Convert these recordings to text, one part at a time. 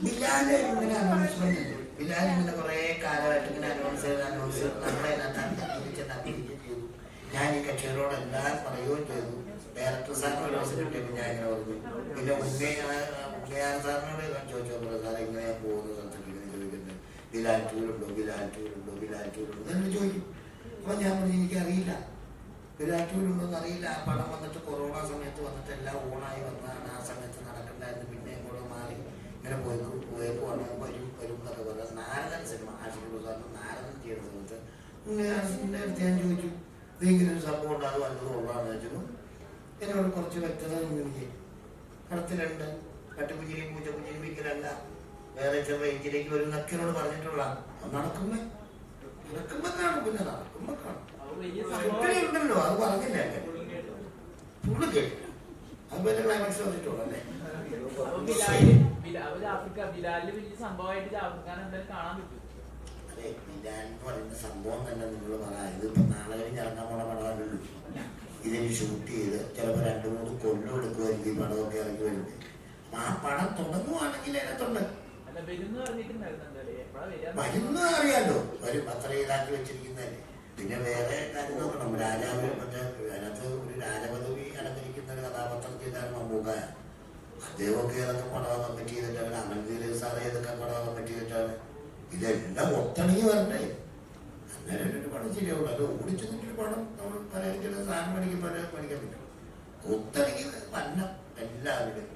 ബിലാല് ഇങ്ങനെ അനൗൺസ്മെന്റ് ഉണ്ട്. ബിലാൽ ഇങ്ങനെ കുറെ കാലമായിട്ട് ഇങ്ങനെ അനൗൺസ് ചെയ്ത് നമ്മളെ ചെയ്തു. ഞാൻ ഈ കക്ഷികളോടെല്ലാം പറയുകയും ചെയ്തു. ഡയറക്ടർ സാറിന് ഒരു ദിവസം കിട്ടിയപ്പോൾ ഞാൻ ഇങ്ങനെ പറഞ്ഞു. പിന്നെ ഉമ്മയാർ സാറിനോട് ചോദിച്ചപ്പോൾ സാറെ ഇങ്ങനെ പോകുന്ന സ്ഥലത്തേക്ക് ഇങ്ങനെ ചോദിക്കുന്നത് ബിലാൽ ടൂറുണ്ടോ എന്ന് ചോദിക്കും. അപ്പോൾ ഞാൻ പറഞ്ഞു എനിക്കറിയില്ല, ബിലാൽ ടൂറുണ്ടോന്ന് അറിയില്ല. ആ പടം വന്നിട്ട് കൊറോണ സമയത്ത് വന്നിട്ട് എല്ലാം ഓണായി വന്നതാണ്. ആ സമയത്ത് നടക്കണ്ടായിരുന്നു. പിന്നെ കൂടെ മാറി ഇങ്ങനെ പോയപ്പോഴാണ് വരും എന്നൊക്കെ പറഞ്ഞത്. നാരദൻ സിനിമ ആഷിഖ് സാറിന് നാരദൻ ചെയ്യുന്ന സമയത്ത് ഉമ്മയാറിൻ്റെ അടുത്ത് ഞാൻ ചോദിച്ചു ഇങ്ങനെ ഒരു സംഭവം ഉണ്ട്, അത് വല്ലതും ഉള്ളതാണെന്ന് വെച്ചു. എന്നോട് കുറച്ച് വ്യക്തത എനിക്ക് കടത്തിലുണ്ട്, കട്ടുകുഞ്ഞിനെയും പൂച്ചക്കുഞ്ഞിനെയും വിൽക്കലല്ല, വേറെ ചില റേഞ്ചിലേക്ക് വരും എന്നൊക്കെ എന്നോട് പറഞ്ഞിട്ടുള്ളതാണ്. നടക്കുമ്പോ കാണും, പിന്നെ നടക്കുമ്പോ കാണും. ഉണ്ടല്ലോ അത് പറഞ്ഞില്ല, ഫുള്ള് കേട്ടില്ല. അത് പിന്നെ ക്ലൈമാക്സ് വന്നിട്ടുള്ളൂ അല്ലേ. അതെ, ബിലാൽ എന്ന് പറയുന്ന സംഭവം തന്നെ നിങ്ങൾ പറയാം. ഇതിപ്പോ നാളെ കഴിഞ്ഞ് ഇറങ്ങാൻ പോണ പടമല്ലല്ലോ. ഇതിന് ഷൂട്ട് ചെയ്ത് ചിലപ്പോൾ 2-3 കൊല്ലം എടുക്കുമായിരിക്കും ഈ പടമൊക്കെ ഇറങ്ങി വരുന്നത്. അപ്പൊ ആ പടം തുടങ്ങുവാണെങ്കിൽ അതിനകത്തുണ്ട് വരുന്ന അറിയാലോ, വരും. അത്ര ഇതാക്കി വെച്ചിരിക്കുന്നതല്ലേ. പിന്നെ വേറെ കാര്യം നോക്കണം. രാജാവ് മറ്റേ അതിനകത്ത് ഒരു രാജപദവി അലങ്കരിക്കുന്ന ഒരു കഥാപാത്രം ചെയ്താണ് മമ്മൂക്കായ. അദ്ദേഹമൊക്കെ ഏതൊക്കെ പടം കമ്മിറ്റ് ചെയ്തിട്ടാണ്, അമൽദീർ സാറെ ഏതൊക്കെ പടം കമ്മിറ്റ് ചെയ്തിട്ടാണ്. ഇതെല്ലാം ഒത്തണങ്ങി വരണ്ടേ, അങ്ങനെ ഒരു പടം ശരിയാവുള്ളൂ. അത് ഓടിച്ചു നിന്നൊരു പടം നമ്മൾ പലചരക്കിന്റെ സാധനം പഠിക്കാൻ പറ്റും. ഒത്തണങ്ങി വന്ന എല്ലാവരും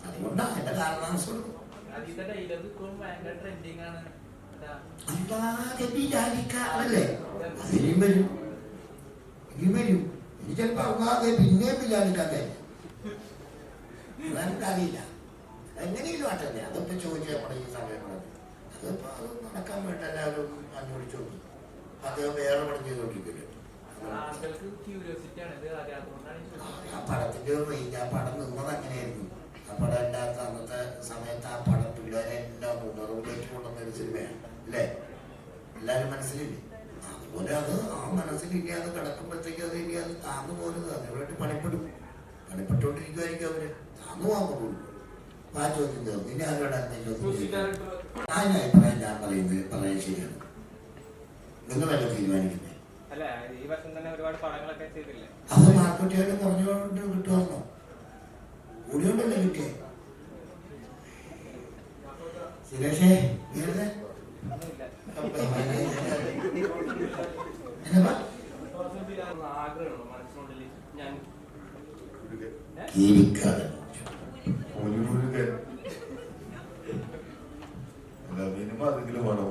അതുകൊണ്ടാണ് എന്റെ കാരണാംശം. അല്ലേ അതിനും വരും, ഇനിയും വരും. ഇനി ചിലപ്പോ അവാതെ പിന്നെയും ബിലാലിക്കാതെ അറിയില്ല. എങ്ങനെയും മാറ്റല്ലേ. അതിപ്പോ ചോദിച്ചാൽ നമ്മുടെ ഈ സമയം അതിപ്പോ അത് നടക്കാൻ വേണ്ടി എല്ലാവരും അന്വേഷിച്ചു നോക്കി. അദ്ദേഹം വേറെ പടം ചെയ്തോണ്ടിരിക്കില്ല. ആ പടത്തിന്റെ റേഞ്ച്, ആ പടം നിന്നത് അങ്ങനെയായിരുന്നു. ആ പടം ഇല്ലാത്ത അന്നത്തെ സമയത്ത് ആ പടം പിള്ളേരെ എല്ലാം ഉണർവിലേക്ക് കൊണ്ടുവന്നൊരു സിനിമയാണ് അല്ലേ, എല്ലാവരും മനസ്സിലില്ലേ. അതുപോലെ അത് ആ മനസ്സിലില്ല, അത് കിടക്കുമ്പോഴത്തേക്ക് അത് ഇനി അത് താന്നു പോരുന്നത്. അതിനുവേണ്ടി പണിപ്പെട്ടുകൊണ്ടിരിക്കുമായിരിക്കും അവര്. താന്നു വാങ്ങുള്ളൂ. ആ ചോദ്യം തീർന്നു. ഇനി അവരോട് അതിന്റെ അഭിപ്രായം ഞാൻ പറയാൻ ശരിയാണ്. നിങ്ങളല്ലേ തീരുമാനിക്കുന്നത്. അത് മാർക്കറ്റുകാരുടെ കുറഞ്ഞുകൊണ്ട് കിട്ടുവാന്നോ, കൂടിയോണ്ടല്ലേ കിട്ടിയേ. സുരേഷേ മിനിമം അതെങ്കിലും വേണം.